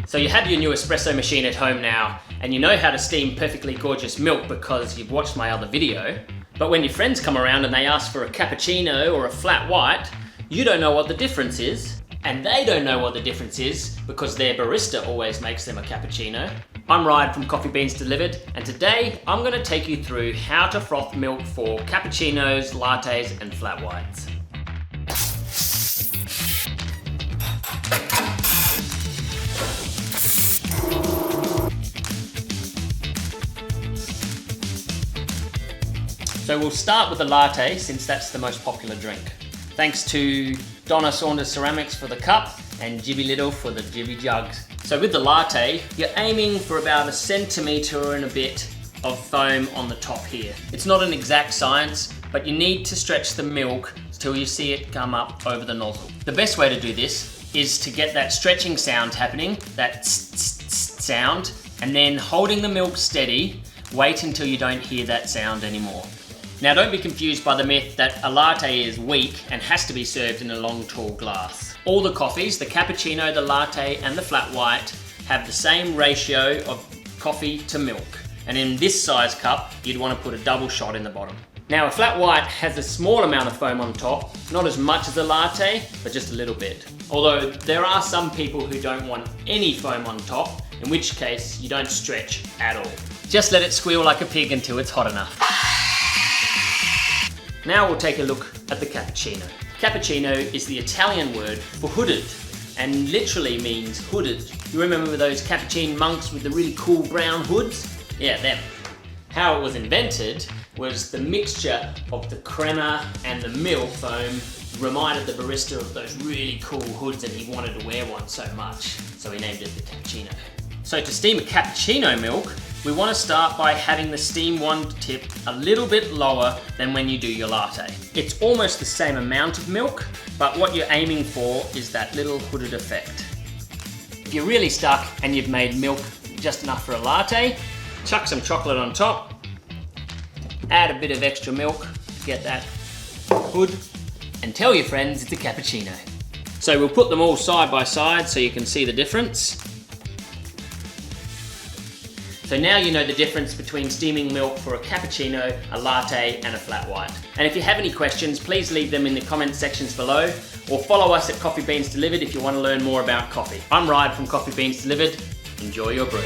So you have your new espresso machine at home now, and you know how to steam perfectly gorgeous milk because you've watched my other video. But when your friends come around and they ask for a cappuccino or a flat white, you don't know what the difference is. And they don't know what the difference is because their barista always makes them a cappuccino. I'm Ryan from Coffee Beans Delivered, and today I'm going to take you through how to froth milk for cappuccinos, lattes and flat whites. So we'll start with the latte since that's the most popular drink. Thanks to Donna Saunders Ceramics for the cup and Jibby Little for the Jibby jugs. So with the latte, you're aiming for about 1 centimetre and a bit of foam on the top here. It's not an exact science, but you need to stretch the milk till you see it come up over the nozzle. The best way to do this is to get that stretching sound happening, that sound, and then holding the milk steady, wait until you don't hear that sound anymore. Now don't be confused by the myth that a latte is weak and has to be served in a long tall glass. All the coffees, the cappuccino, the latte and the flat white, have the same ratio of coffee to milk. And in this size cup, you'd want to put a double shot in the bottom. Now a flat white has a small amount of foam on top, not as much as a latte, but just a little bit. Although there are some people who don't want any foam on top, in which case you don't stretch at all. Just let it squeal like a pig until it's hot enough. Now we'll take a look at the cappuccino. Cappuccino is the Italian word for hooded and literally means hooded. You remember those Capuchin monks with the really cool brown hoods? Yeah, them. How it was invented was the mixture of the crema and the milk foam reminded the barista of those really cool hoods and he wanted to wear one so much, so he named it the cappuccino. So to steam a cappuccino milk, we want to start by having the steam wand tip a little bit lower than when you do your latte. It's almost the same amount of milk, but what you're aiming for is that little hooded effect. If you're really stuck and you've made milk just enough for a latte, chuck some chocolate on top, add a bit of extra milk to get that hood, and tell your friends it's a cappuccino. So we'll put them all side by side so you can see the difference. So now you know the difference between steaming milk for a cappuccino, a latte and a flat white. And if you have any questions, please leave them in the comment sections below or follow us at Coffee Beans Delivered if you want to learn more about coffee. I'm Ryan from Coffee Beans Delivered. Enjoy your brew.